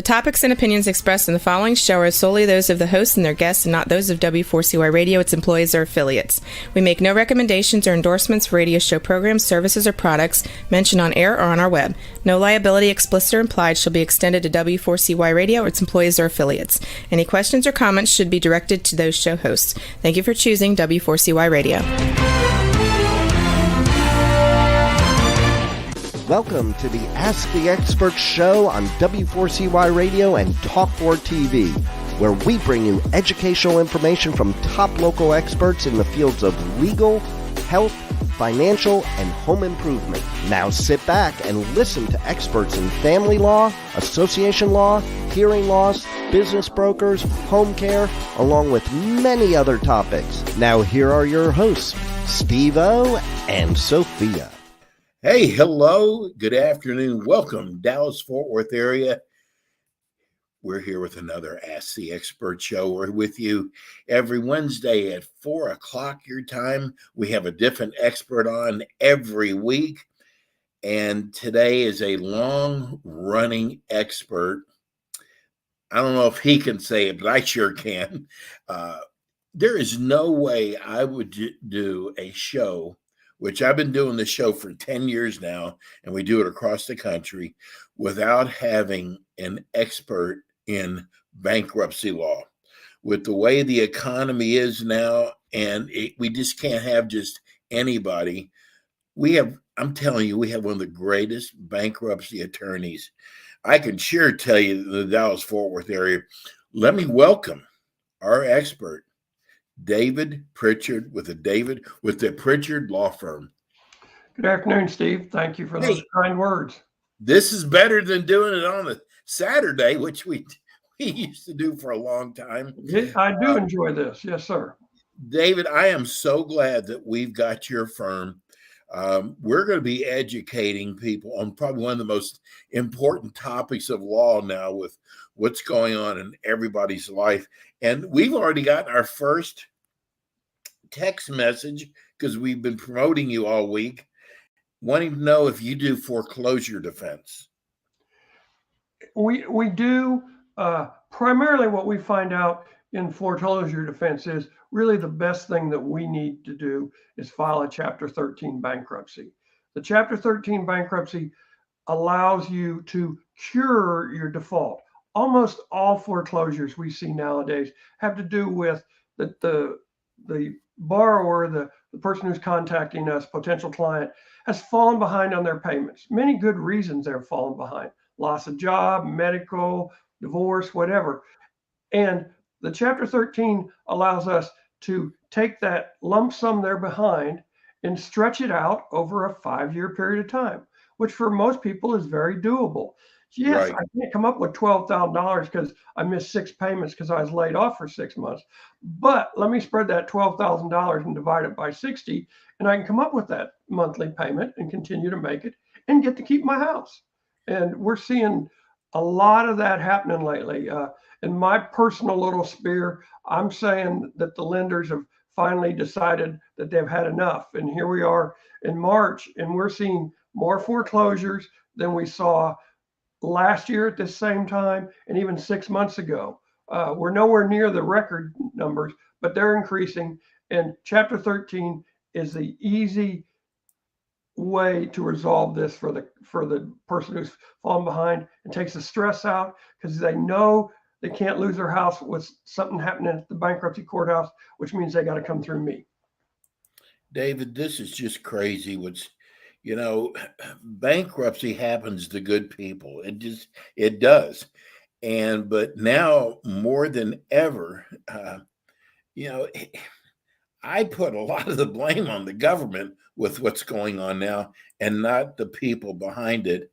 topics and opinions expressed in the following show are solely those of the hosts and their guests and not those of W4CY Radio, its employees, or affiliates. We make no recommendations or endorsements for radio show programs, services, or products mentioned on air or on our web. No liability, explicit or implied, shall be extended to W4CY Radio or its employees or affiliates. Any questions or comments should be directed to those show hosts. Thank you for choosing W4CY Radio. Welcome to the Ask the Expert show on W4CY Radio and Talk4 TV, where we bring you educational information from top local experts in the fields of legal, health, financial, and home improvement. Now sit back and listen to experts in family law, association law, hearing loss, business brokers, home care, along with many other topics. Now here are your hosts, Steve-O and Sophia. Hey, hello, good afternoon. Welcome, Dallas-Fort Worth area. We're here with another Ask the Expert show. We're with you every Wednesday at 4 o'clock your time. We have a different expert on every week. And today is a long-running expert. I don't know if he can say it, but I sure can. There is no way I would do a show, which I've been doing the show for 10 years now, and we do it across the country, without having an expert in bankruptcy law. With the way the economy is now, and we just can't have just anybody. I'm telling you, we have one of the greatest bankruptcy attorneys. I can sure tell you the Dallas-Fort Worth area. Let me welcome our expert, David Pritchard with the Pritchard Law Firm. Good afternoon, Steve. Thank you for those kind words. This is better than doing it on a Saturday, which we used to do for a long time. I do enjoy this. Yes, sir. David, I am so glad that we've got your firm. We're going to be educating people on probably one of the most important topics of law now with what's going on in everybody's life. And we've already gotten our first text message because we've been promoting you all week, wanting to know if you do foreclosure defense. We do. Primarily what we find out in foreclosure defense is really the best thing that we need to do is file a Chapter 13 bankruptcy. The Chapter 13 bankruptcy allows you to cure your default. Almost all foreclosures we see nowadays have to do with the borrower, the person who's contacting us, potential client, has fallen behind on their payments. Many good reasons they're fallen behind. Loss of job, medical, divorce, whatever. And the Chapter 13 allows us to take that lump sum they're behind and stretch it out over a 5-year period of time, which for most people is very doable. Yes, right. I can't come up with $12,000 because I missed 6 payments because I was laid off for 6 months. But let me spread that $12,000 and divide it by 60, and I can come up with that monthly payment and continue to make it and get to keep my house. And we're seeing a lot of that happening lately. In my personal little sphere, I'm saying that the lenders have finally decided that they've had enough. And here we are in March, and we're seeing more foreclosures than we saw last year at this same time and even 6 months ago. We're nowhere near the record numbers, but they're increasing. And Chapter 13 is the easy way to resolve this for the person who's fallen behind and takes the stress out because they know they can't lose their house with something happening at the bankruptcy courthouse, which means they got to come through me. David, this is just crazy. Bankruptcy happens to good people. It does. But now more than ever, I put a lot of the blame on the government with what's going on now and not the people behind it,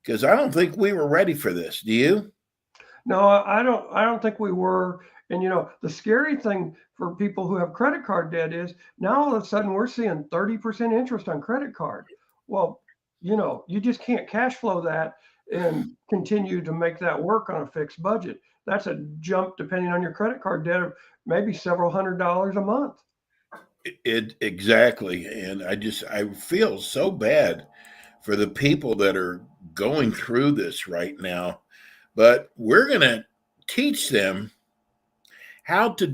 because I don't think we were ready for this. Do you? No, I don't think we were. And, the scary thing for people who have credit card debt is now all of a sudden we're seeing 30% interest on credit card. Well, you just can't cash flow that and continue to make that work on a fixed budget. That's a jump, depending on your credit card debt, of maybe several $100s a month. Exactly. And I feel so bad for the people that are going through this right now. but we're going to teach them how to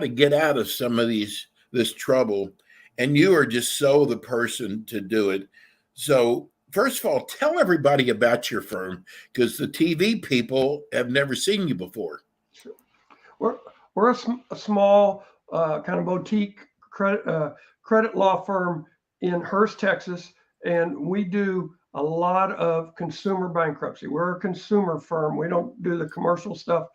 get out of some of this trouble. And you are just so the person to do it. So first of all, tell everybody about your firm, because the TV people have never seen you before. Sure. We're a small kind of boutique credit law firm in Hurst, Texas, and we do a lot of consumer bankruptcy. We're a consumer firm. We don't do the commercial stuff,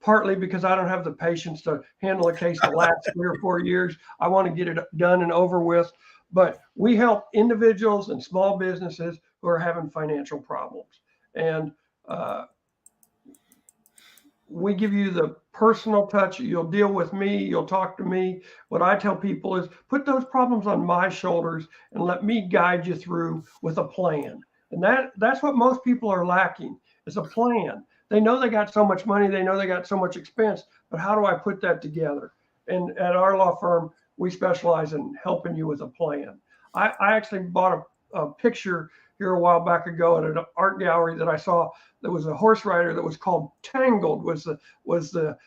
partly because I don't have the patience to handle a case that lasts 3 or 4 years. I want to get it done and over with. But we help individuals and small businesses who are having financial problems. And we give you the personal touch. You'll deal with me. You'll talk to me. What I tell people is put those problems on my shoulders and let me guide you through with a plan. And that's what most people are lacking, is a plan. They know they got so much money. They know they got so much expense, but how do I put that together? And at our law firm, we specialize in helping you with a plan. I actually bought a picture here a while back ago at an art gallery that I saw. There was a horse rider that was called Tangled, was the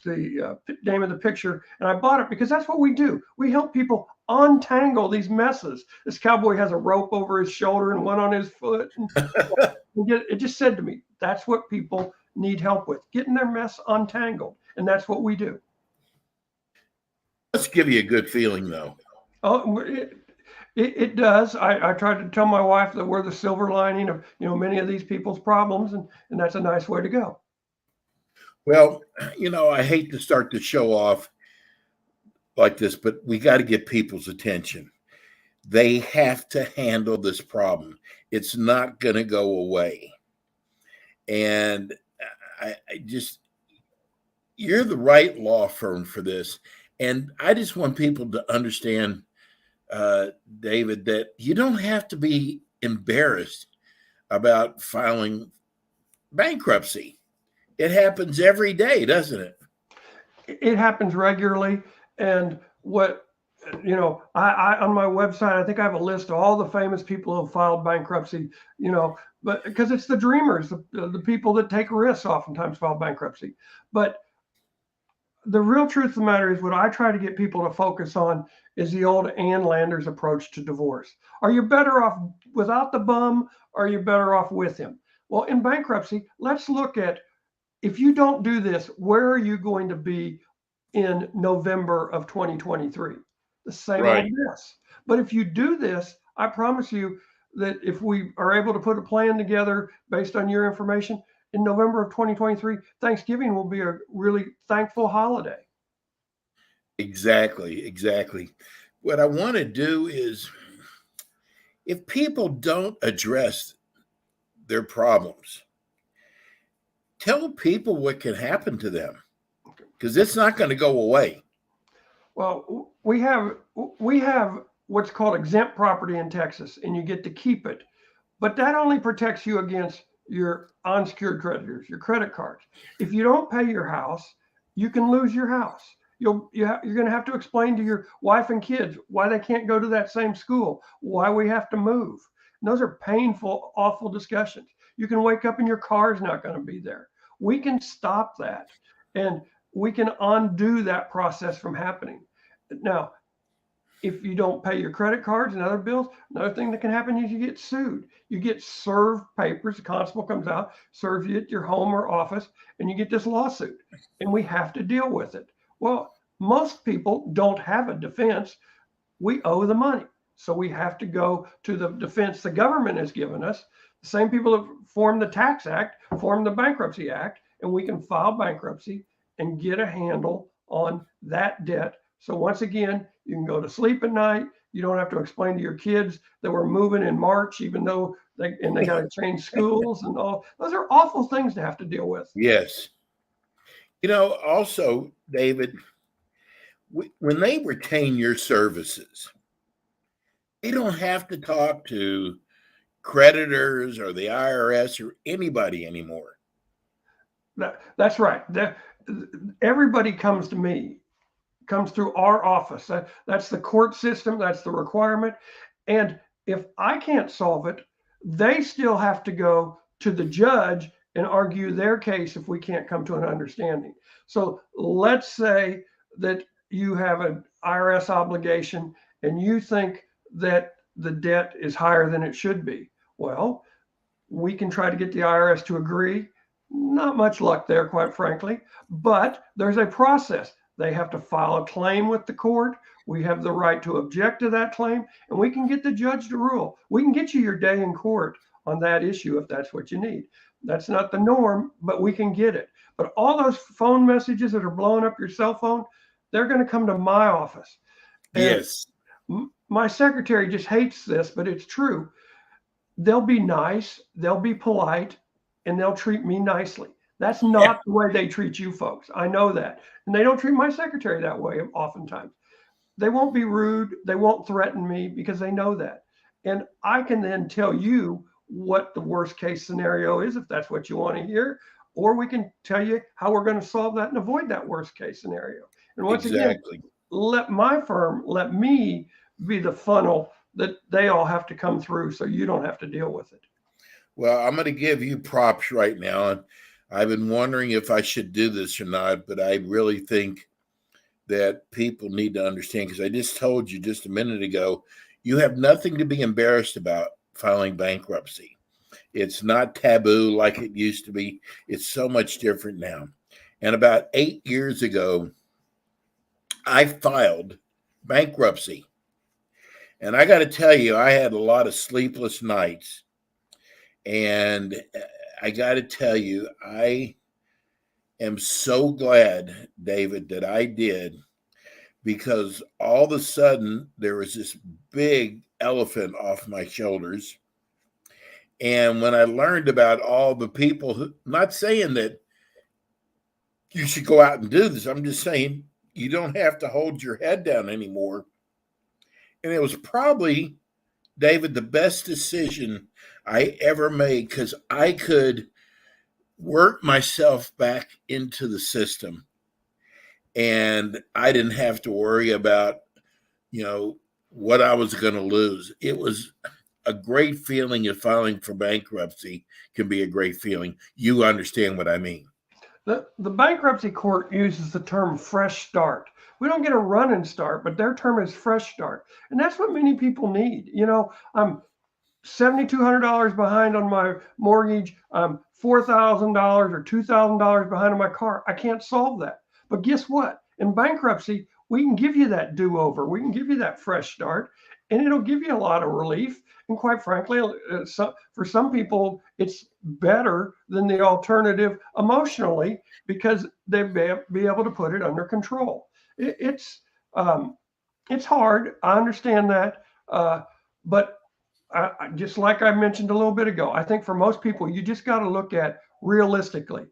name of the picture. And I bought it because that's what we do. We help people untangle these messes. This cowboy has a rope over his shoulder and one on his foot. It just said to me, that's what people need help with, getting their mess untangled. And that's what we do. Let's give you a good feeling, though. Oh, it does. I try to tell my wife that we're the silver lining of many of these people's problems, and that's a nice way to go. Well, I hate to start the show off like this, but we got to get people's attention. They have to handle this problem. It's not going to go away. And you're the right law firm for this. And I just want people to understand, David, that you don't have to be embarrassed about filing bankruptcy. It happens every day, doesn't it? It happens regularly. And what, I on my website, I think I have a list of all the famous people who have filed bankruptcy, but because it's the dreamers, the people that take risks oftentimes file bankruptcy. But the real truth of the matter is, what I try to get people to focus on is the old Ann Landers approach to divorce. Are you better off without the bum, or are you better off with him? Well, in bankruptcy, let's look at, if you don't do this, where are you going to be in November of 2023? The same old mess. But if you do this, I promise you that if we are able to put a plan together based on your information, in November of 2023, Thanksgiving will be a really thankful holiday. Exactly. What I want to do is, if people don't address their problems, tell people what can happen to them, because it's not going to go away. Well, we have what's called exempt property in Texas, and you get to keep it. But that only protects you against your unsecured creditors, your credit cards. If you don't pay your house, you can lose your house. You're going to have to explain to your wife and kids why they can't go to that same school, why we have to move. And those are painful, awful discussions. You can wake up and your car's not going to be there. We can stop that, and we can undo that process from happening. Now, if you don't pay your credit cards and other bills, another thing that can happen is you get sued. You get served papers. The constable comes out, serves you at your home or office, and you get this lawsuit. And we have to deal with it. Well, most people don't have a defense. We owe the money. So we have to go to the defense the government has given us. The same people that formed the Tax Act formed the Bankruptcy Act, and we can file bankruptcy and get a handle on that debt. So once again, you can go to sleep at night. You don't have to explain to your kids that we're moving in March, even though they got to change schools and all. Those are awful things to have to deal with. Yes. Also, David, when they retain your services, they don't have to talk to creditors or the IRS or anybody anymore. That's right. Everybody comes to me, comes through our office. That's the court system. That's the requirement. And if I can't solve it, they still have to go to the judge and argue their case if we can't come to an understanding. So let's say that you have an IRS obligation and you think that the debt is higher than it should be. Well, we can try to get the IRS to agree. Not much luck there, quite frankly, but there's a process. They have to file a claim with the court. We have the right to object to that claim, and we can get the judge to rule. We can get you your day in court on that issue if that's what you need. That's not the norm, but we can get it. But all those phone messages that are blowing up your cell phone, they're going to come to my office. And Yes. my secretary just hates this, but it's true. They'll be nice, they'll be polite, and they'll treat me nicely. That's not the way they treat you folks. I know that. And they don't treat my secretary that way oftentimes. They won't be rude. They won't threaten me because they know that. And I can then tell you what the worst case scenario is if that's what you want to hear, or we can tell you how we're going to solve that and avoid that worst case scenario. And once again, let my firm, let me be the funnel that they all have to come through so you don't have to deal with it. Well, I'm going to give you props right now. And I've been wondering if I should do this or not, but I really think that people need to understand, because I just told you just a minute ago, you have nothing to be embarrassed about filing bankruptcy. It's not taboo like it used to be. It's so much different now. And about 8 years ago, I filed bankruptcy. And I got to tell you, I had a lot of sleepless nights. And I got to tell you, I am so glad, David, that I did, because all of a sudden there was this big elephant off my shoulders. And when I learned about all the people who, not saying that you should go out and do this, I'm just saying you don't have to hold your head down anymore. And it was probably, David, the best decision I ever made, because I could work myself back into the system. And I didn't have to worry about, what I was going to lose. It was a great feeling of filing for bankruptcy. Can be a great feeling. You understand what I mean. The bankruptcy court uses the term fresh start. We don't get a running start, but their term is fresh start. And that's what many people need. I'm $7,200 behind on my mortgage. I'm $4,000 or $2,000 behind on my car. I can't solve that. But guess what? In bankruptcy, we can give you that do-over. We can give you that fresh start, and it'll give you a lot of relief. And quite frankly, for some people, it's better than the alternative emotionally, because they'll be able to put it under control. It's hard. I understand that. But just like I mentioned a little bit ago, I think for most people, you just got to look at realistically.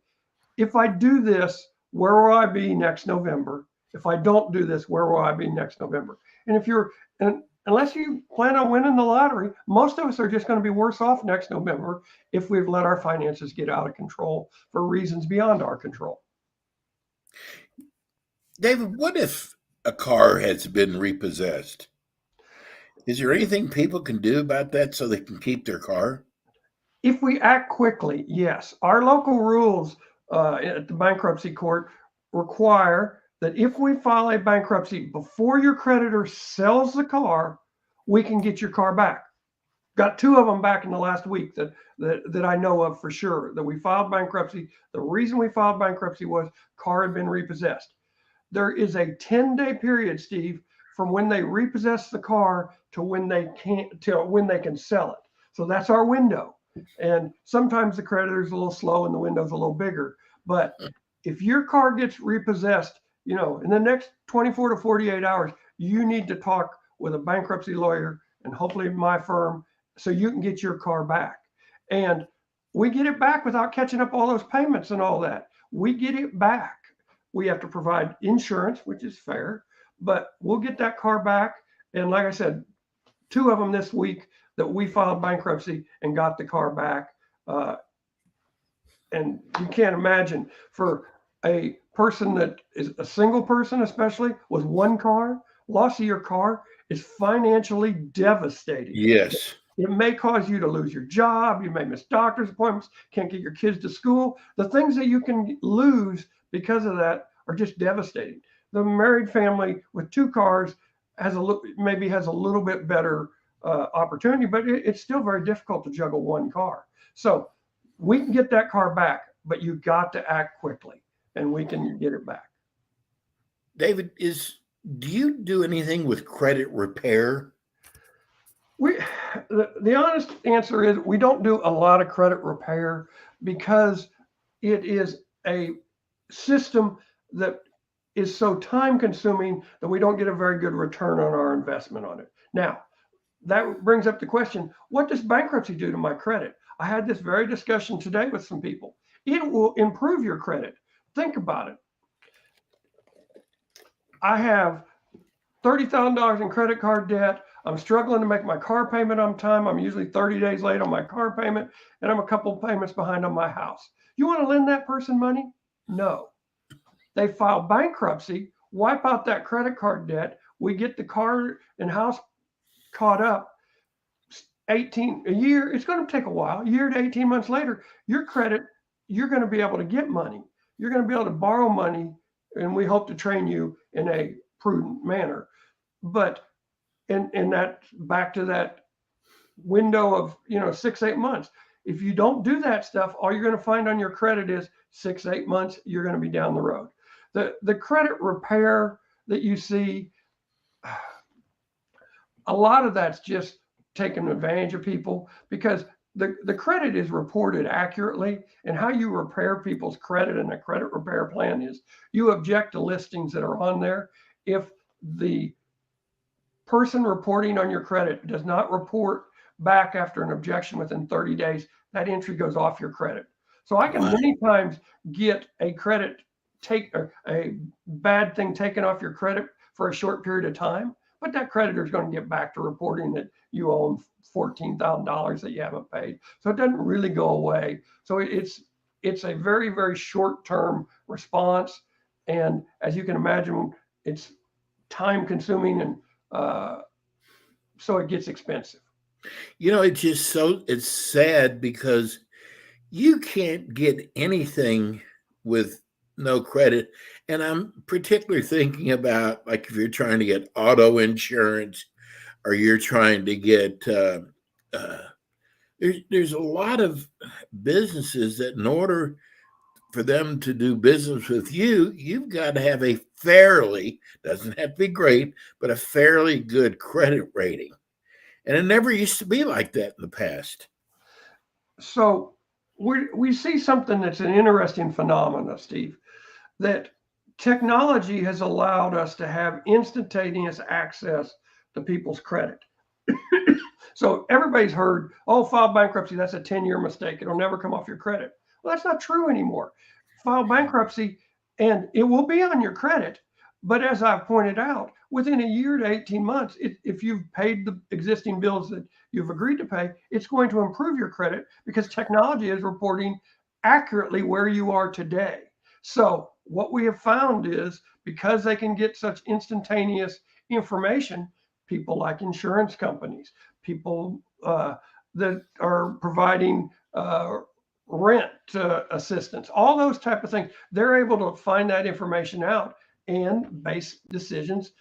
If I do this, where will I be next November? If I don't do this, where will I be next November? And unless you plan on winning the lottery, most of us are just going to be worse off next November if we've let our finances get out of control for reasons beyond our control. David, what if a car has been repossessed? Is there anything people can do about that so they can keep their car? If we act quickly, yes. Our local rules at the bankruptcy court require that if we file a bankruptcy before your creditor sells the car, we can get your car back. Got 2 of them back in the last week that I know of for sure, that we filed bankruptcy. The reason we filed bankruptcy was car had been repossessed. There is a 10-day period, Steve, from when they repossess the car to when they can sell it. So that's our window. And sometimes the creditor's a little slow and the window's a little bigger. But if your car gets repossessed, in the next 24 to 48 hours, you need to talk with a bankruptcy lawyer and hopefully my firm so you can get your car back. And we get it back without catching up all those payments and all that. We get it back. We have to provide insurance, which is fair, but we'll get that car back. And like I said, 2 of them this week that we filed bankruptcy and got the car back. And you can't imagine, for a person that is a single person, especially with 1 car, loss of your car is financially devastating. Yes. It may cause you to lose your job. You may miss doctor's appointments, can't get your kids to school. The things that you can lose because of that are just devastating. The married family with 2 cars maybe has a little bit better opportunity, but it's still very difficult to juggle 1 car. So we can get that car back, but you got to act quickly, and we can get it back. David, do you do anything with credit repair? The honest answer is we don't do a lot of credit repair because it is a system that is so time consuming that we don't get a very good return on our investment on it. Now, that brings up the question, what does bankruptcy do to my credit? I had this very discussion today with some people. It will improve your credit. Think about it. I have $30,000 in credit card debt. I'm struggling to make my car payment on time. I'm usually 30 days late on my car payment, and I'm a couple payments behind on my house. You want to lend that person money? No. They file bankruptcy, wipe out that credit card debt. We get the car and house caught up. A year, it's going to take a while. A year to 18 months later, your credit, you're going to be able to get money. You're going to be able to borrow money, and we hope to train you in a prudent manner. But and that's back to that window of 6-8 months. If you don't do that stuff, all you're going to find on your credit is 6-8 months. You're going to be down the road. The credit repair that you see, a lot of that's just taking advantage of people because the credit is reported accurately, and how you repair people's credit in a credit repair plan is you object to listings that are on there. If the person reporting on your credit does not report back after an objection within 30 days, that entry goes off your credit. So I can many times get a bad thing taken off your credit for a short period of time, but that creditor is going to get back to reporting that you own $14,000 that you haven't paid. So it doesn't really go away. So it's a very, very short-term response. And as you can imagine, it's time consuming, and so it gets expensive. It's sad because you can't get anything with no credit. And I'm particularly thinking about, like, if you're trying to get auto insurance or you're trying to get, there's a lot of businesses that in order for them to do business with you, you've got to have a doesn't have to be great, but a fairly good credit rating. And it never used to be like that in the past. So we see something that's an interesting phenomenon, Steve, that technology has allowed us to have instantaneous access to people's credit. So everybody's heard, file bankruptcy, that's a 10-year mistake. It'll never come off your credit. Well, that's not true anymore. File bankruptcy and it will be on your credit. But as I've pointed out, within a year to 18 months, if you've paid the existing bills that you've agreed to pay, it's going to improve your credit because technology is reporting accurately where you are today. So what we have found is because they can get such instantaneous information, people like insurance companies, people that are providing rent assistance, all those type of things, they're able to find that information out and base decisions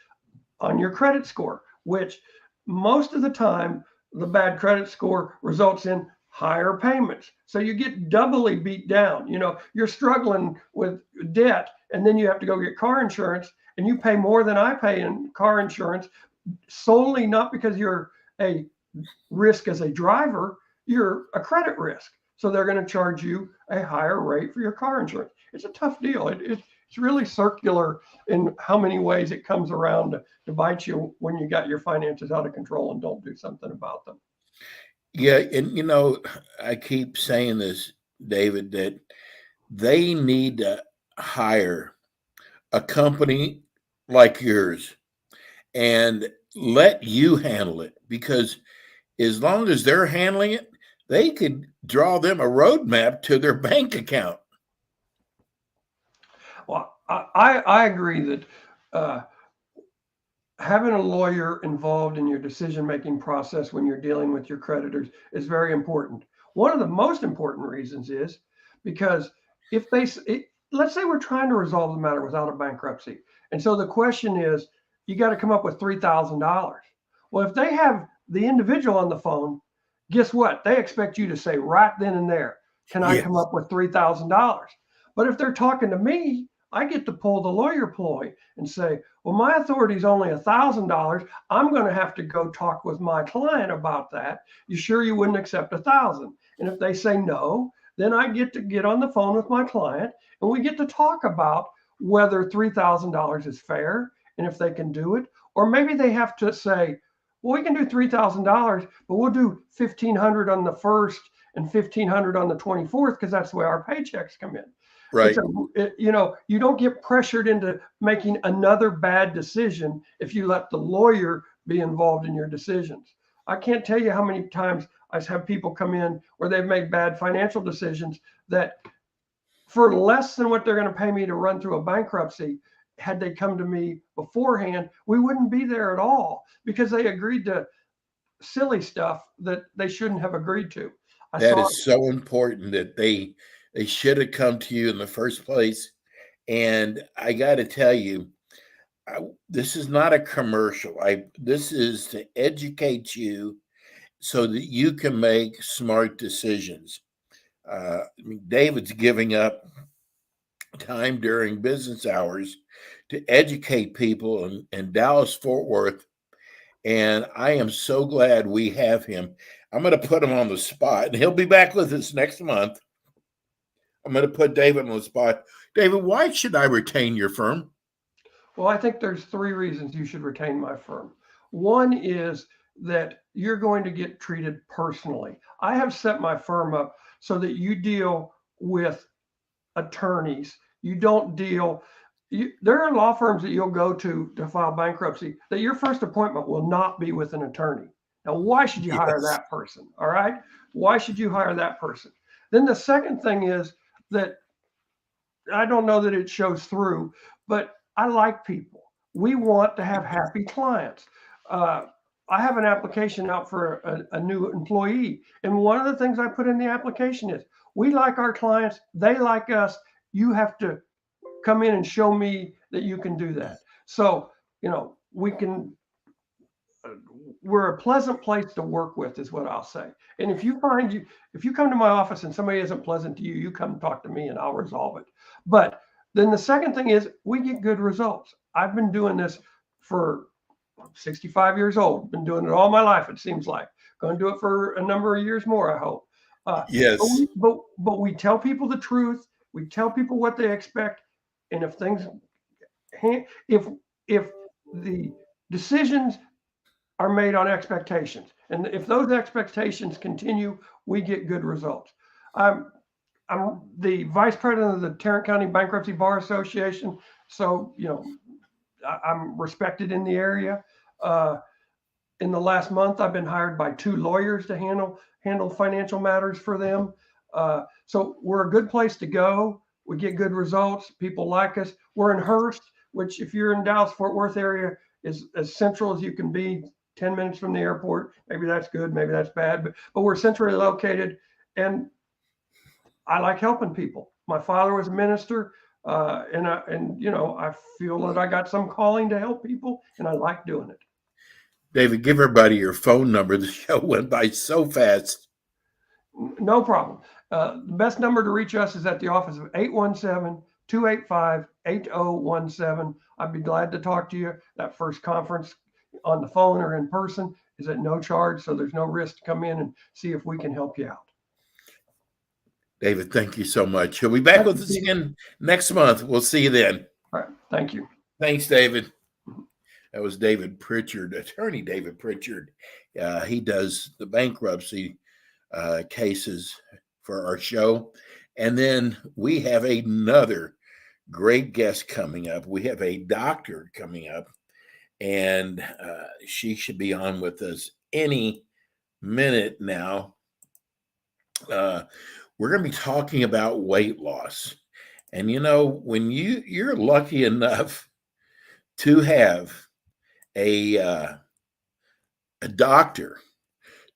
on your credit score, which most of the time, the bad credit score results in higher payments. So you get doubly beat down. You're struggling with debt, and then you have to go get car insurance, and you pay more than I pay in car insurance solely not because you're a risk as a driver, you're a credit risk. So they're going to charge you a higher rate for your car insurance. It's a tough deal. It's really circular in how many ways it comes around to bite you when you got your finances out of control and don't do something about them. Yeah. And, I keep saying this, David, that they need to hire a company like yours and let you handle it, because as long as they're handling it, they could draw them a roadmap to their bank account. Well, I agree that having a lawyer involved in your decision-making process when you're dealing with your creditors is very important. One of the most important reasons is because if let's say we're trying to resolve the matter without a bankruptcy. And so the question is, you got to come up with $3,000. Well, if they have the individual on the phone, guess what? They expect you to say right then and there, can I come Yes. up with $3,000? But if they're talking to me, I get to pull the lawyer ploy and say, well, my authority is only $1,000. I'm going to have to go talk with my client about that. You sure you wouldn't accept 1,000? And if they say no, then I get to get on the phone with my client and we get to talk about whether $3,000 is fair and if they can do it. Or maybe they have to say, well, we can do $3,000, but we'll do $1,500 on the first and $1,500 on the 24th because that's the way our paychecks come in. Right. You don't get pressured into making another bad decision if you let the lawyer be involved in your decisions. I can't tell you how many times I have people come in where they've made bad financial decisions that for less than what they're going to pay me to run through a bankruptcy, had they come to me beforehand, we wouldn't be there at all because they agreed to silly stuff that they shouldn't have agreed to. That is so important that they should have come to you in the first place. And I got to tell you, this is not a commercial. This is to educate you so that you can make smart decisions. David's giving up time during business hours to educate people in Dallas Fort Worth. And I am so glad we have him. I'm going to put him on the spot, and he'll be back with us next month. I'm going to put David on the spot. David, why should I retain your firm? Well, I think there's 3 reasons you should retain my firm. One is that you're going to get treated personally. I have set my firm up so that you deal with attorneys. You don't deal. There are law firms that you'll go to file bankruptcy that your first appointment will not be with an attorney. Now, why should you hire that person? All right. Why should you hire that person? Then the second thing is that I don't know that it shows through, but I like people. We want to have happy clients. I have an application out for a new employee. And one of the things I put in the application is we like our clients, they like us. You have to come in and show me that you can do that. So, we're a pleasant place to work with is what I'll say. And if you come to my office and somebody isn't pleasant to you, you come talk to me and I'll resolve it. But then the second thing is we get good results. I've been doing this for 65 years old, been doing it all my life. It seems like going to do it for a number of years more, I hope. Yes. But we tell people the truth. We tell people what they expect. And if the decisions are made on expectations, and if those expectations continue, we get good results. I'm the vice president of the Tarrant County Bankruptcy Bar Association, so I'm respected in the area. In the last month, I've been hired by 2 lawyers to handle financial matters for them. So we're a good place to go. We get good results. People like us. We're in Hurst, which if you're in Dallas Fort Worth area is as central as you can be, 10 minutes from the airport. Maybe that's good, maybe that's bad, but we're centrally located, and I like helping people. My father was a minister, and I feel that I got some calling to help people, and I like doing it. David, give everybody your phone number. The show went by so fast. No problem. The best number to reach us is at the office of 817-285-8017. I'd be glad to talk to you. That first conference on the phone or in person is at no charge, so there's no risk to come in and see if we can help you out. David, thank you so much. You'll be back with us again next month. We'll see you then. All right. Thank you. Thanks, David. That was David Pritchard, attorney David Pritchard. He does the bankruptcy cases for our show. And then we have another great guest coming up. We have a doctor coming up, and she should be on with us any minute now. We're going to be talking about weight loss. And when you're lucky enough to have a doctor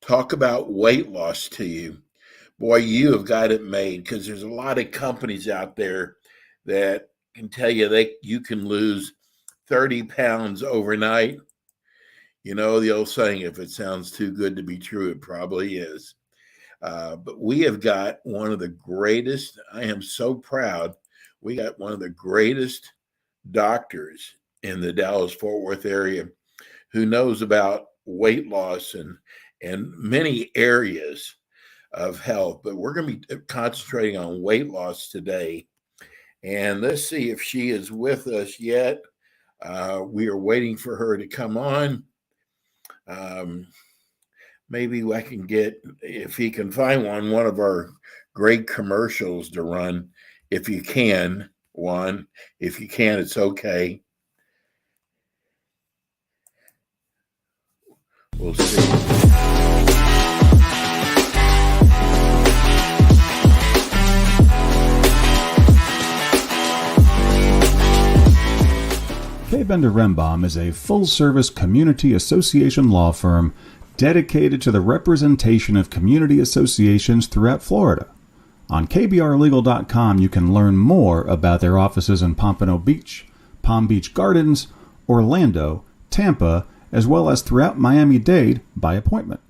talk about weight loss to you, boy, you have got it made, because there's a lot of companies out there that can tell you you can lose 30 pounds overnight. You know the old saying, if it sounds too good to be true, it probably is. But we have got one of the greatest, I am so proud, we got one of the greatest doctors in the Dallas-Fort Worth area who knows about weight loss and many areas of health. But we're going to be concentrating on weight loss today. And let's see if she is with us yet. We are waiting for her to come on. Maybe I can get, if he can find one of our great commercials to run. If you can, Juan. If you can, it's okay. We'll see. K. Bender Rembaum is a full-service community association law firm dedicated to the representation of community associations throughout Florida. On kbrlegal.com, you can learn more about their offices in Pompano Beach, Palm Beach Gardens, Orlando, Tampa, as well as throughout Miami-Dade by appointment.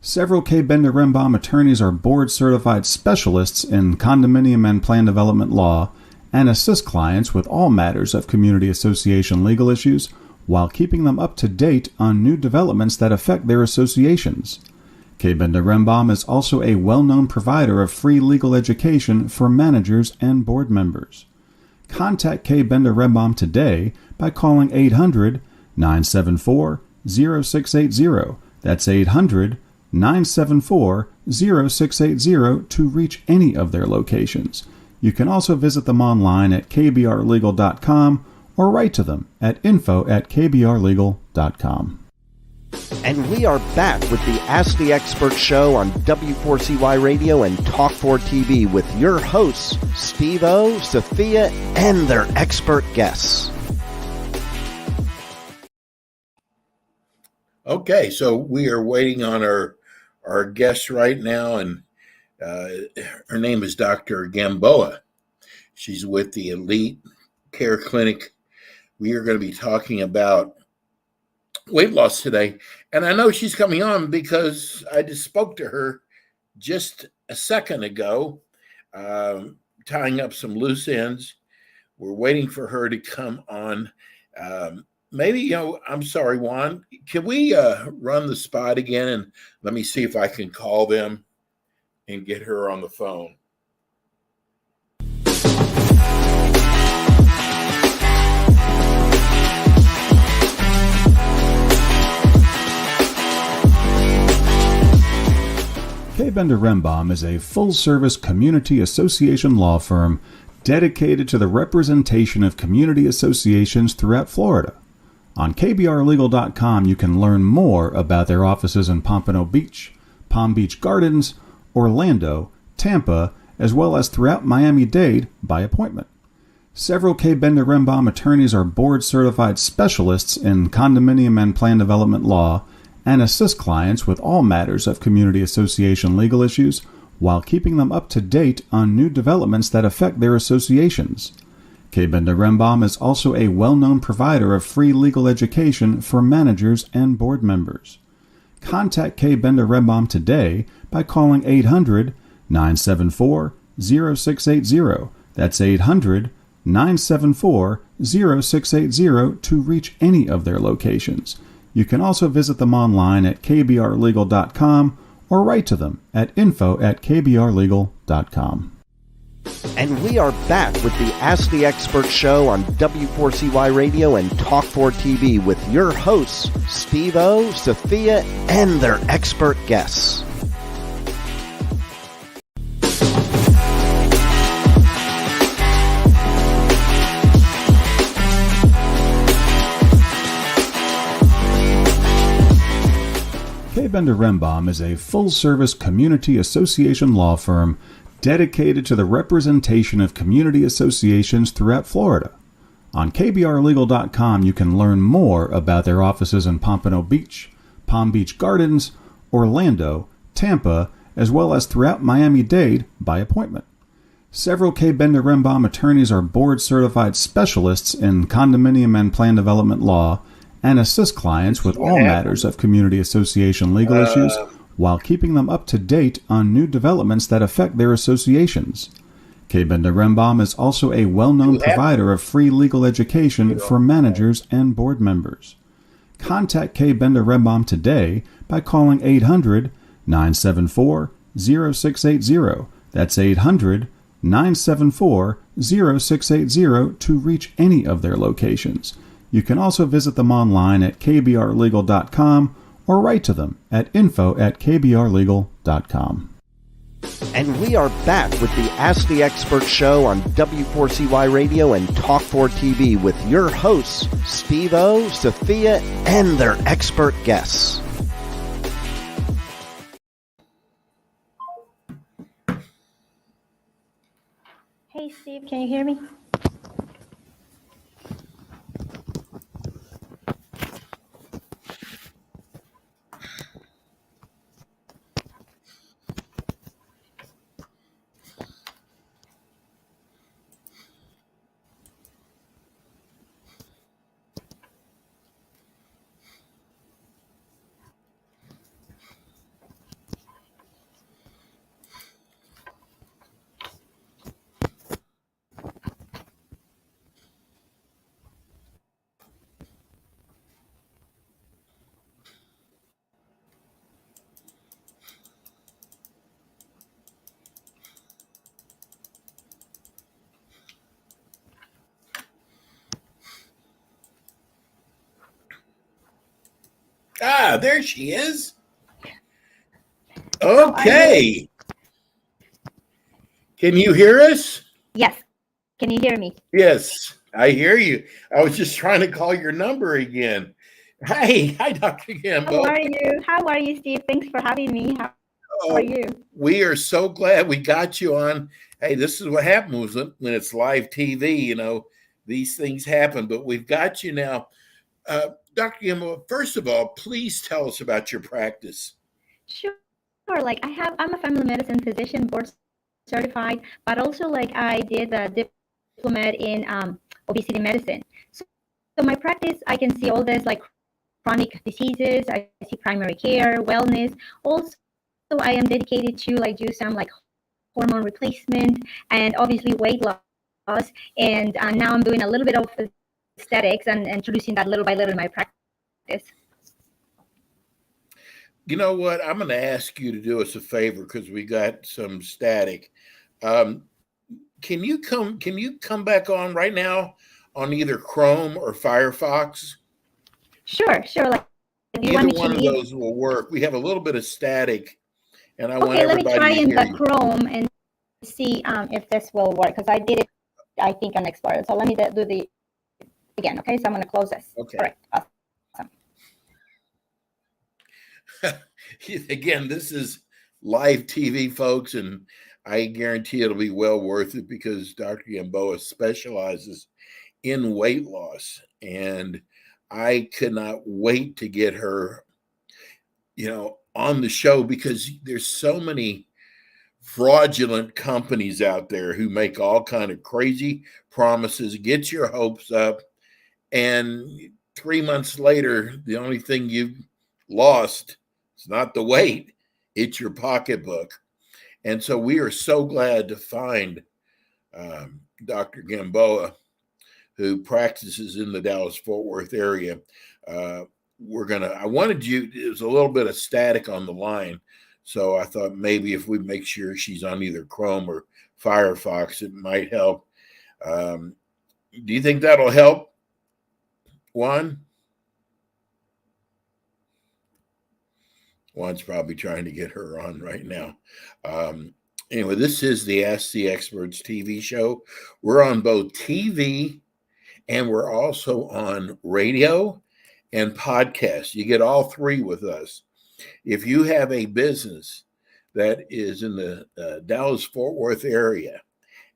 Several K. Bender Rembaum attorneys are board-certified specialists in condominium and plan development law and assist clients with all matters of community association legal issues while keeping them up to date on new developments that affect their associations. K. Bender Rembaum is also a well-known provider of free legal education for managers and board members. Contact K. Bender Rembaum today by calling 800-974-0680. That's 800-974-0680 to reach any of their locations. You can also visit them online at kbrlegal.com or write to them at info@kbrlegal.com. And we are back with the Ask the Expert show on W4CY Radio and Talk4 TV with your hosts, Steve-O, Sophia, and their expert guests. Okay, so we are waiting on our guest right now, and her name is Dr. Gamboa. She's with the Elite Care Clinic. We are going to be talking about weight loss today. And I know she's coming on because I just spoke to her just a second ago, tying up some loose ends. We're waiting for her to come on. Maybe, I'm sorry, Juan, can we run the spot again? And let me see if I can call them and get her on the phone. K. Bender Rembaum is a full-service community association law firm dedicated to the representation of community associations throughout Florida. On kbrlegal.com, you can learn more about their offices in Pompano Beach, Palm Beach Gardens, Orlando, Tampa, as well as throughout Miami-Dade by appointment. Several K. Bender Rembaum attorneys are board-certified specialists in condominium and plan development law and assist clients with all matters of community association legal issues while keeping them up to date on new developments that affect their associations. K. Bender Rembaum is also a well-known provider of free legal education for managers and board members. Contact K. Bender Rembaum today by calling 800-974-0680. That's 800-974-0680 to reach any of their locations. You can also visit them online at kbrlegal.com or write to them at info@kbrlegal.com. And we are back with the Ask the Expert show on W4CY Radio and Talk4 TV with your hosts, Steve-O, Sophia, and their expert guests. K. Bender Rembaum is a full-service community association law firm dedicated to the representation of community associations throughout Florida. On kbrlegal.com, you can learn more about their offices in Pompano Beach, Palm Beach Gardens, Orlando, Tampa, as well as throughout Miami-Dade by appointment. Several K. Bender Rembaum attorneys are board-certified specialists in condominium and plan development law and assist clients with all matters of community association legal issues while keeping them up to date on new developments that affect their associations. K. Bender Rembaum is also a well-known provider of free legal education for managers and board members. Contact K. Bender Rembaum today by calling 800-974-0680. That's 800-974-0680 to reach any of their locations. You can also visit them online at kbrlegal.com or write to them at info@kbrlegal.com. And we are back with the Ask the Expert show on W4CY Radio and Talk4 TV with your hosts, Steve-O, Sophia, and their expert guests. Hey Steve, can you hear me? Ah, there she is. Okay. Can you hear us? Yes. Can you hear me? Yes, I hear you. I was just trying to call your number again. Hi, Dr. Gambo. How are you, Steve? Thanks for having me. How are you? We are so glad we got you on. Hey, this is what happens when it's live TV. You know, these things happen, but we've got you now. Dr. Gambo, first of all, please tell us about your practice. Sure. I'm a family medicine physician, board certified, but also I did a diploma in obesity medicine. So my practice, I can see all this chronic diseases. I see primary care, wellness. Also, I am dedicated to do some hormone replacement and obviously weight loss. And now I'm doing a little bit of aesthetics and introducing that little by little in my practice. You know what? I'm going to ask you to do us a favor because we got some static. Can you come back on right now on either Chrome or Firefox? Sure. Either one of those will work. We have a little bit of static, and I want everybody to hear you. Let me try in the Chrome and see if this will work because I did it, I think, on Explorer. So let me do the again. Okay, so I'm going to close this. Okay. All right. Awesome. Again, this is live TV, folks, and I guarantee it'll be well worth it because Dr. Gamboa specializes in weight loss, and I could not wait to get her, on the show because there's so many fraudulent companies out there who make all kind of crazy promises, get your hopes up, and 3 months later, the only thing you've lost is not the weight, it's your pocketbook. And so we are so glad to find Dr. Gamboa, who practices in the Dallas-Fort Worth area. I wanted you, there's a little bit of static on the line, so I thought maybe if we make sure she's on either Chrome or Firefox, it might help. Do you think that'll help, Juan? Juan's probably trying to get her on right now. Anyway, this is the Ask the Experts TV show. We're on both TV and we're also on radio and podcast. You get all three with us. If you have a business that is in the Dallas-Fort Worth area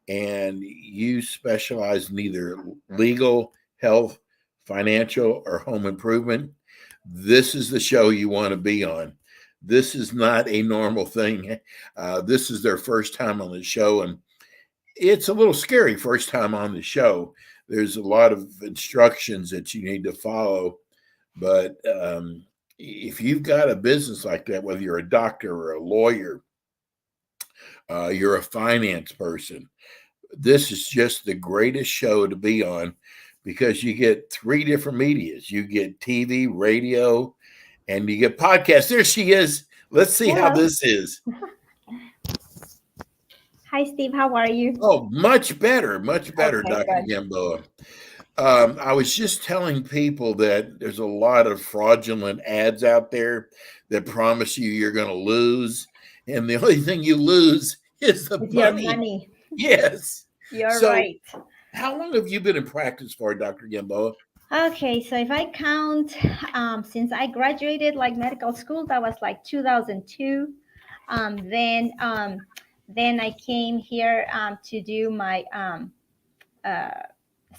and you specialize in either legal, health, financial, or home improvement, this is the show you want to be on. This is not a normal thing. This is their first time on the show, and it's a little scary first time on the show. There's a lot of instructions that you need to follow, but if you've got a business like that, whether you're a doctor or a lawyer, you're a finance person, this is just the greatest show to be on because you get 3 different medias. You get TV, radio, and you get podcasts. There she is. Let's see how this is. Hi, Steve. How are you? Oh, much better, Okay, Dr. good. Gamboa. I was just telling people that there's a lot of fraudulent ads out there that promise you you're going to lose, and the only thing you lose is the It's your money. money. Yes. You're So, right. how long have you been in practice for, Dr. Gamboa? Okay, so if I count, since I graduated like medical school, that was like 2002. Then I came here to do my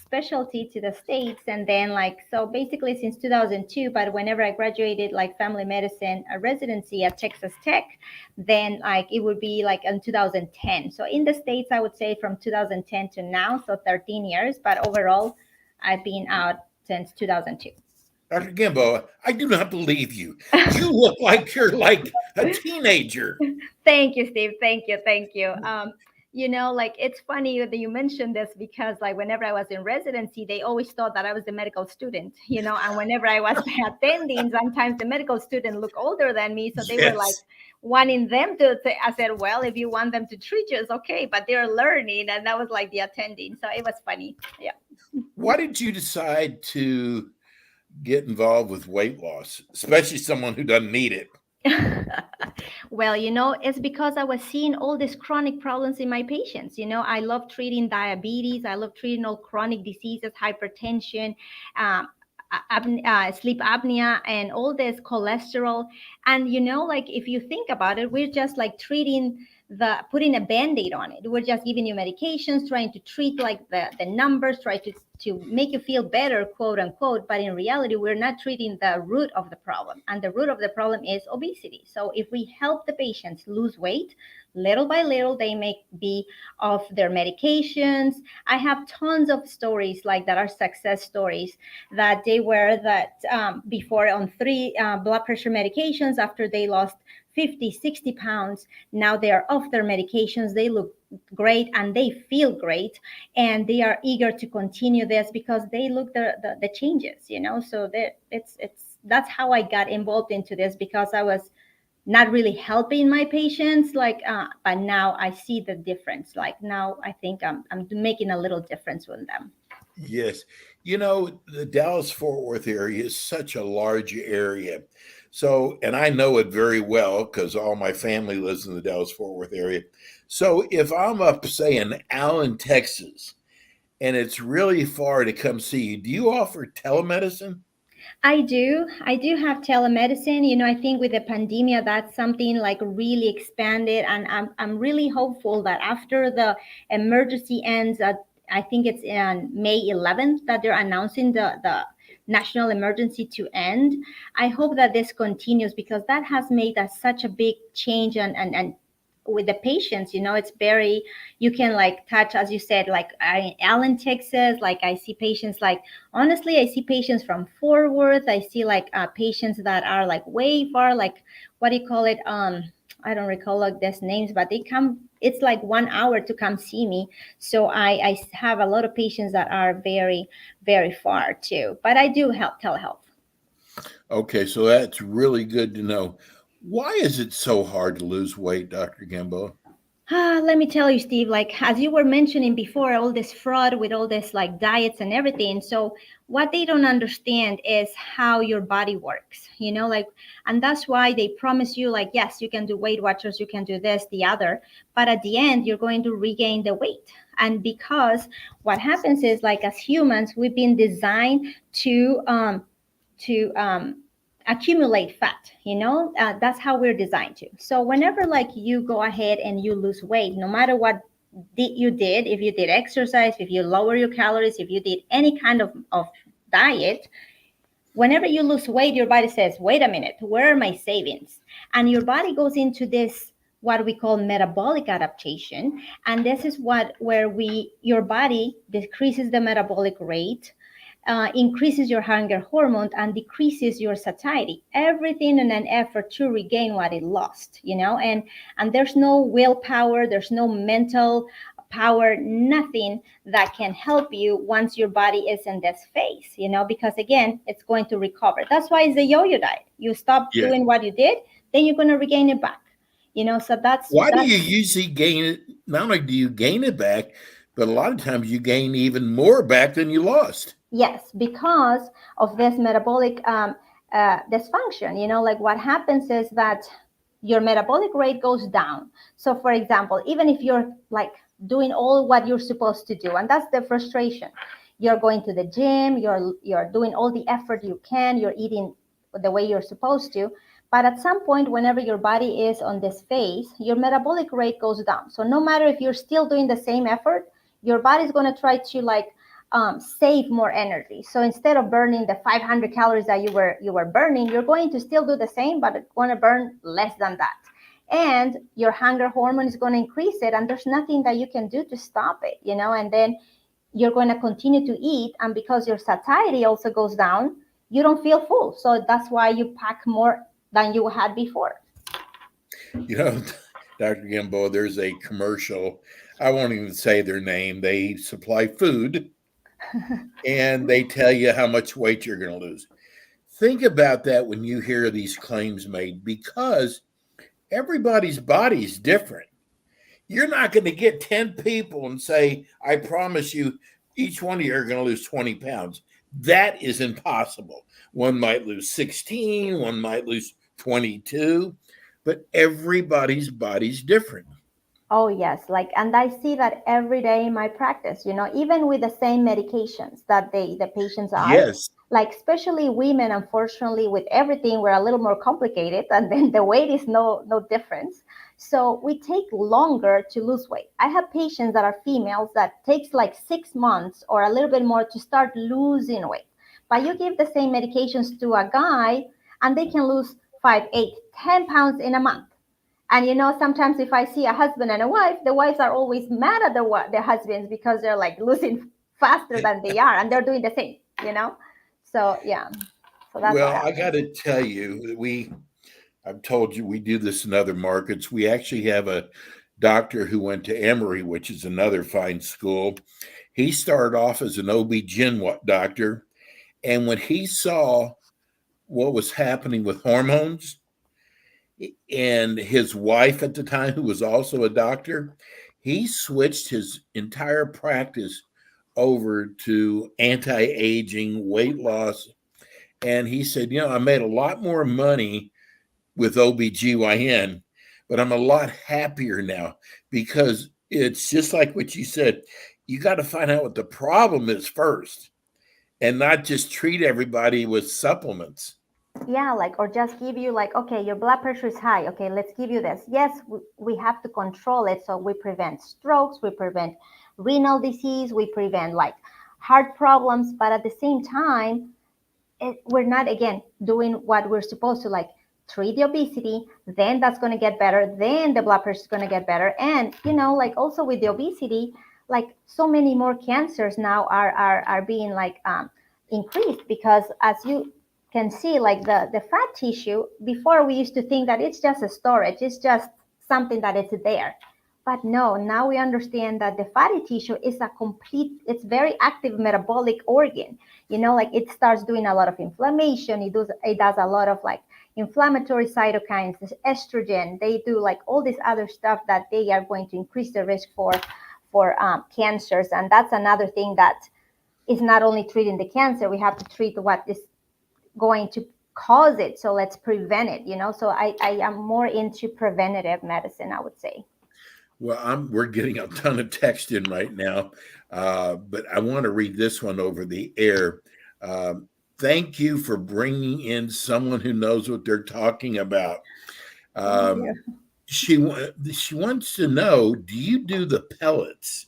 specialty to the States, and then so basically since 2002. But whenever I graduated like family medicine residency at Texas Tech, then it would be like in 2010. So in the States, I would say from 2010 to now, so 13 years. But overall, I've been out since 2002. Dr. Gamboa, I do not believe you. You look like you're like a teenager. Thank you, Steve. Thank you. It's funny that you mentioned this because whenever I was in residency, they always thought that I was the medical student, and whenever I was attending, sometimes the medical student looked older than me. So they were wanting them to, I said, well, if you want them to treat you, it's okay, but they're learning. And that was like the attending. So it was funny. Yeah. Why did you decide to get involved with weight loss, especially someone who doesn't need it? Well, it's because I was seeing all these chronic problems in my patients. I love treating diabetes. I love treating all chronic diseases, hypertension, sleep apnea, and all this cholesterol. And, if you think about it, we're just putting a Band-Aid on it. We're just giving you medications, trying to treat the numbers, try to make you feel better, quote unquote. But in reality, we're not treating the root of the problem. And the root of the problem is obesity. So if we help the patients lose weight, little by little, they may be off their medications. I have tons of stories like that are success stories that they were before on 3 blood pressure medications. After they lost 50, 60 pounds, now they are off their medications. They look great and they feel great, and they are eager to continue this because they look the changes, so that's how I got involved into this, because I was not really helping my patients but now I see the difference. Now I think I'm making a little difference with them. Yes. The Dallas-Fort Worth area is such a large area. So, and I know it very well because all my family lives in the Dallas-Fort Worth area. So if I'm up, say, in Allen, Texas, and it's really far to come see you, do you offer telemedicine? I do have telemedicine. I think with the pandemic, that's something really expanded, and I'm really hopeful that after the emergency ends, I think it's on May 11th that they're announcing the national emergency to end. I hope that this continues because that has made such a big change and with the patients, it's very, you can touch, as you said, in Allen, Texas, I see patients honestly, I see patients from Fort Worth. I see patients that are way far, what do you call it? I don't recall these names, but they come, it's 1 hour to come see me. So I have a lot of patients that are very, very far too, but I do help telehealth. Okay, so that's really good to know. Why is it so hard to lose weight, Dr. Gamboa? Let me tell you, Steve, as you were mentioning before, all this fraud with all this diets and everything. So what they don't understand is how your body works, and that's why they promise you yes, you can do Weight Watchers, you can do this, the other, but at the end, you're going to regain the weight. And because what happens is as humans, we've been designed to accumulate fat, that's how we're designed to. So whenever you go ahead and you lose weight, no matter what you did, if you did exercise, if you lower your calories, if you did any kind of diet, whenever you lose weight, your body says, wait a minute, where are my savings? And your body goes into this, what we call metabolic adaptation. And this is where your body decreases the metabolic rate, increases your hunger hormone, and decreases your satiety. Everything in an effort to regain what it lost, and there's no willpower, there's no mental power, nothing that can help you once your body is in this phase, because again, it's going to recover. That's why it's a yo-yo diet. You stop doing what you did, then you're going to regain it back. So that's why do you usually gain it? Not only do you gain it back, but a lot of times you gain even more back than you lost. Yes, because of this metabolic dysfunction. Like what happens is that your metabolic rate goes down. So for example, even if you're like doing all what you're supposed to do, and that's the frustration, you're going to the gym, you're doing all the effort you can, you're eating the way you're supposed to, but at some point, whenever your body is on this phase, your metabolic rate goes down. So no matter if you're still doing the same effort, your body's going to try to save more energy. So instead of burning the 500 calories that you were burning, you're going to still do the same, but it's going to burn less than that. And your hunger hormone is going to increase it, and there's nothing that you can do to stop it, and then you're going to continue to eat. And because your satiety also goes down, you don't feel full. So that's why you pack more than you had before. Dr. Gimbo, there's a commercial. I won't even say their name. They supply food and they tell you how much weight you're going to lose. Think about that when you hear these claims made, because everybody's body is different. You're not going to get 10 people and say, I promise you, each one of you are going to lose 20 pounds. That is impossible. One might lose 16, one might lose 22, but everybody's body's different. Oh, yes. And I see that every day in my practice, even with the same medications that the patients are. Yes. Especially women, unfortunately, with everything, we're a little more complicated, and then the weight is no difference. So we take longer to lose weight. I have patients that are females that takes 6 months or a little bit more to start losing weight. But you give the same medications to a guy, and they can lose 5, 8, 10 pounds in a month. And sometimes if I see a husband and a wife, the wives are always mad at their husbands because they're losing faster than they are, and they're doing the same. So yeah. So that's well, I got to tell you, I've told you we do this in other markets. We actually have a doctor who went to Emory, which is another fine school. He started off as an OB-GYN doctor, and when he saw what was happening with hormones, and his wife at the time, who was also a doctor, he switched his entire practice over to anti-aging, weight loss. And he said, I made a lot more money with OB-GYN, but I'm a lot happier now, because it's just like what you said. You got to find out what the problem is first and not just treat everybody with supplements. Yeah, or just give you okay, your blood pressure is high. Okay, let's give you this. Yes, we have to control it. So we prevent strokes, we prevent renal disease, we prevent heart problems. But at the same time, we're not, again, doing what we're supposed to, treat the obesity, then that's going to get better. Then the blood pressure is going to get better. And, also with the obesity, so many more cancers now are being increased, because as you can see, the fat tissue, before we used to think that it's just a storage, it's just something that is there. But no, now we understand that the fatty tissue is it's very active metabolic organ. It starts doing a lot of inflammation. It does a lot of inflammatory cytokines, estrogen. They do all this other stuff that they are going to increase the risk for cancers. And that's another thing that is not only treating the cancer, we have to treat what is going to cause it. So let's prevent it, So I am more into preventative medicine, I would say. Well, we're getting a ton of text in right now, but I want to read this one over the air. Thank you for bringing in someone who knows what they're talking about. she wants to know, do you do the pellets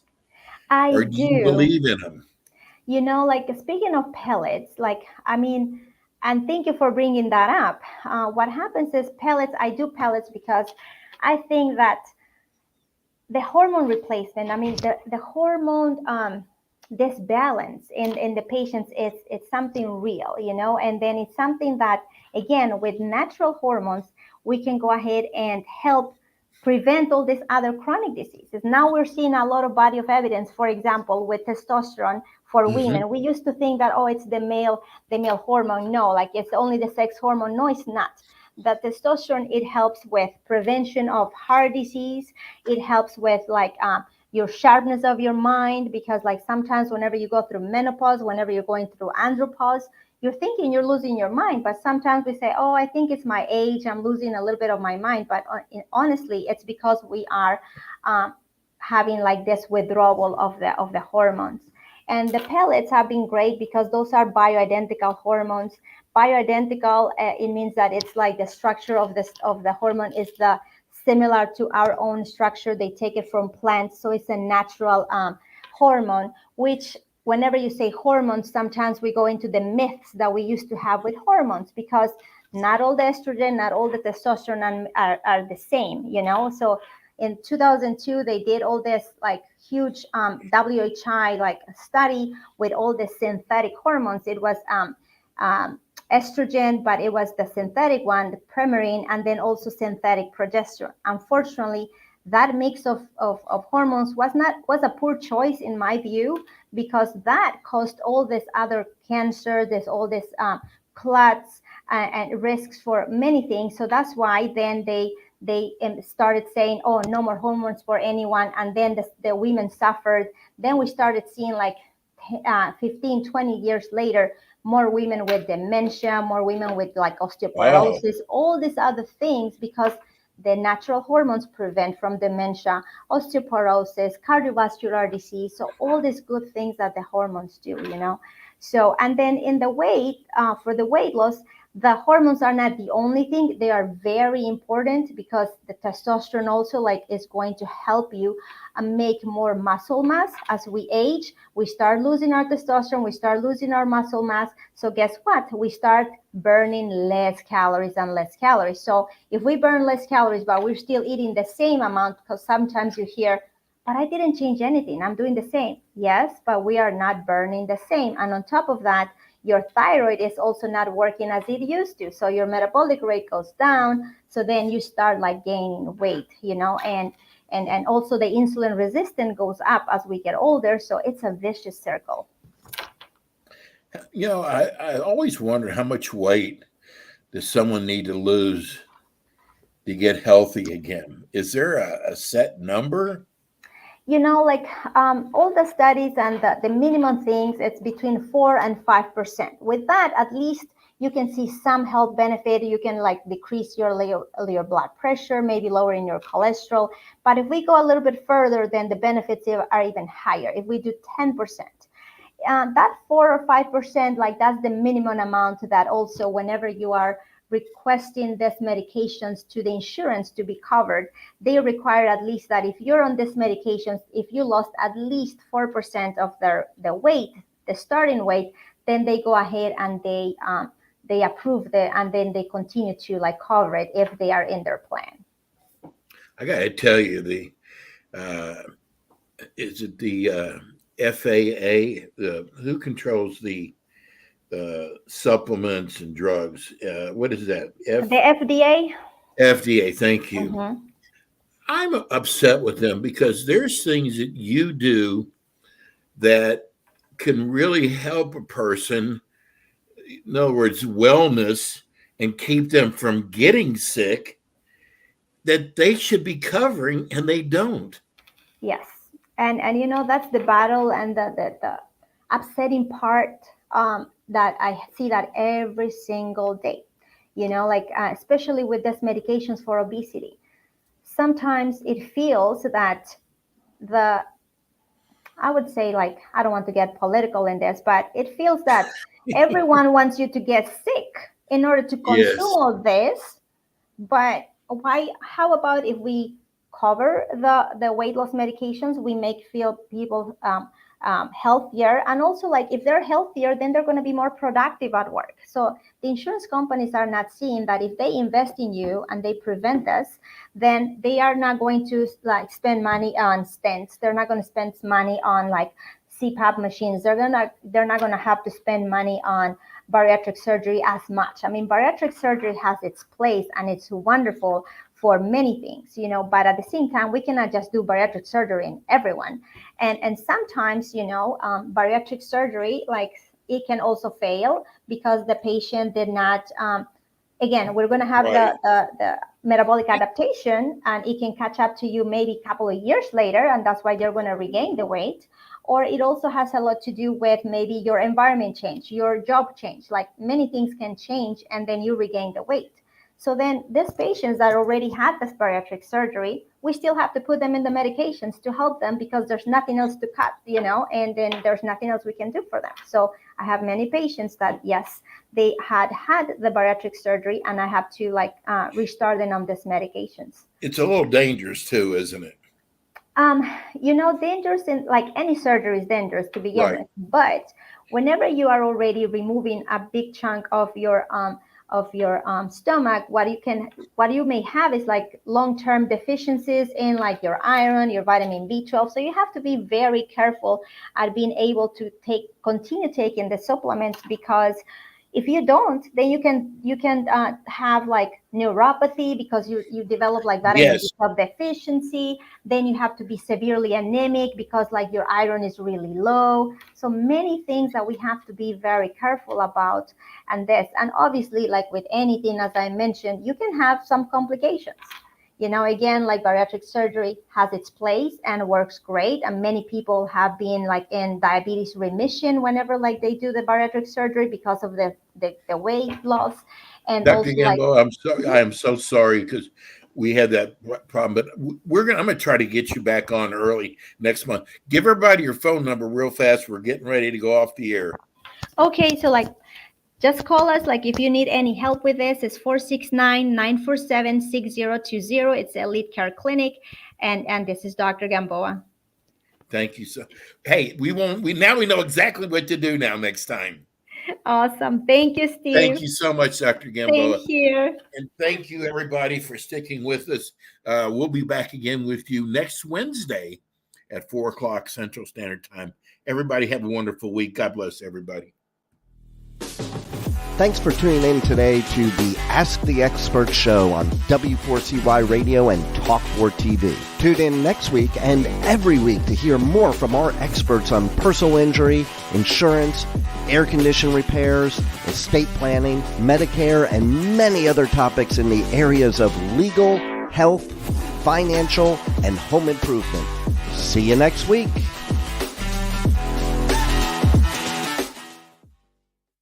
I or do you do. believe in them? Like speaking of pellets, and thank you for bringing that up. What happens is pellets, I do pellets because I think that the hormone replacement, the hormone disbalance in the patients is it's something real, and then it's something that, again, with natural hormones, we can go ahead and help prevent all these other chronic diseases. Now we're seeing a lot of body of evidence, for example, with testosterone for Mm-hmm. women. We used to think that, oh, it's the male hormone. No, like it's only the sex hormone. No, it's not. The testosterone, it helps with prevention of heart disease. It helps with your sharpness of your mind, because like sometimes whenever you go through menopause, whenever you're going through andropause, you're thinking you're losing your mind, but sometimes we say, oh, I think it's my age, I'm losing a little bit of my mind. But honestly, it's because we are having like this withdrawal of the hormones. And the pellets have been great because those are bioidentical hormones. Bioidentical, it means that it's like the structure of the hormone is the similar to our own structure. They take it from plants, so it's a natural hormone. Which, whenever you say hormones, sometimes we go into the myths that we used to have with hormones, because not all the estrogen, not all the testosterone are the same. So in 2002, they did all this like huge WHI like study with all the synthetic hormones. It was estrogen, but it was the synthetic one, the Premarin, and then also synthetic progesterone. Unfortunately, that mix of hormones was a poor choice in my view, because that caused all this other cancer, all this clots and risks for many things. So that's why then they started saying, oh, no more hormones for anyone, and then the women suffered. Then we started seeing like 15, 20 years later, more women with dementia, more women with like Wow. osteoporosis, all these other things, because the natural hormones prevent from dementia, osteoporosis, cardiovascular disease. So all these good things that the hormones do. So, and then in the weight, for the weight loss, the hormones are not the only thing. They are very important, because the testosterone also like is going to help you make more muscle mass. As we age, we start losing our testosterone, we start losing our muscle mass. So guess what? We start burning less calories and less calories. So if we burn less calories, but we're still eating the same amount, because sometimes you hear, but I didn't change anything, I'm doing the same. Yes, but we are not burning the same. And on top of that, your thyroid is also not working as it used to. So your metabolic rate goes down. So then you start like gaining weight, and also the insulin resistance goes up as we get older. So it's a vicious circle. I always wonder, how much weight does someone need to lose to get healthy again? Is there a set number? All the studies and the minimum things, it's between 4 and 5%. With that, at least you can see some health benefit. You can like decrease your blood pressure, maybe lowering your cholesterol. But if we go a little bit further, then the benefits are even higher. If we do 10%, that 4 or 5%, like that's the minimum amount that also whenever you are requesting these medications to the insurance to be covered, they require at least that if you're on these medications, if you lost at least 4% of the weight, the starting weight, then they go ahead and they approve and then they continue to like cover it if they are in their plan. I got to tell you, is it the FAA? Who controls the supplements and drugs? What is that? The FDA. FDA. Thank you. Mm-hmm. I'm upset with them because there's things that you do that can really help a person. In other words, wellness, and keep them from getting sick, that they should be covering, and they don't. Yes, and that's the battle and the upsetting part, that I see that every single day. Especially with these medications for obesity. Sometimes it feels that I would say, like, I don't want to get political in this, but it feels that everyone wants you to get sick in order to consume Yes. all this. But how about if we cover the weight loss medications, we make feel people healthier, and also like if they're healthier, then they're going to be more productive at work. So the insurance companies are not seeing that if they invest in you and they prevent this, then they are not going to like spend money on stents. They're not going to spend money on like CPAP machines. They're not going to have to spend money on bariatric surgery as much. I mean, bariatric surgery has its place and it's wonderful for many things, but at the same time, we cannot just do bariatric surgery in everyone. And sometimes, bariatric surgery, like it can also fail because the patient did not, again, we're going to have Right. the metabolic adaptation, and it can catch up to you maybe a couple of years later, and that's why you're going to regain the weight. Or it also has a lot to do with maybe your environment change, your job change, like many things can change, and then you regain the weight. So then these patients that already had this bariatric surgery, we still have to put them in the medications to help them because there's nothing else to cut, and then there's nothing else we can do for them. So I have many patients that, yes, they had the bariatric surgery, and I have to restart them on these medications. It's a little dangerous too, isn't it? Dangerous in like any surgery is dangerous to begin with. But whenever you are already removing a big chunk of your stomach, what you may have is like long-term deficiencies in like your iron, your vitamin B12. So you have to be very careful at being able to continue taking the supplements, because if you don't, then you can have like neuropathy because you develop like vitamin B12 deficiency. Then you have to be severely anemic because like your iron is really low. So many things that we have to be very careful about. And obviously, like with anything, as I mentioned, you can have some complications. Again, like bariatric surgery has its place and works great. And many people have been like in diabetes remission whenever like they do the bariatric surgery because of the weight loss. And Dr. also, Gambo, I am so sorry because we had that problem, but I'm going to try to get you back on early next month. Give everybody your phone number real fast. We're getting ready to go off the air. Okay. So just call us. Like if you need any help with this, it's 469-947-6020. It's Elite Care Clinic. And this is Dr. Gamboa. Thank you. Hey, we know exactly what to do now next time. Awesome. Thank you, Steve. Thank you so much, Dr. Gamboa. Thank you. And thank you, everybody, for sticking with us. We'll be back again with you next Wednesday at 4 o'clock Central Standard Time. Everybody have a wonderful week. God bless everybody. Thanks for tuning in today to the Ask the Expert show on W4CY Radio and Talk4 TV. Tune in next week and every week to hear more from our experts on personal injury, insurance, air condition repairs, estate planning, Medicare, and many other topics in the areas of legal, health, financial, and home improvement. See you next week.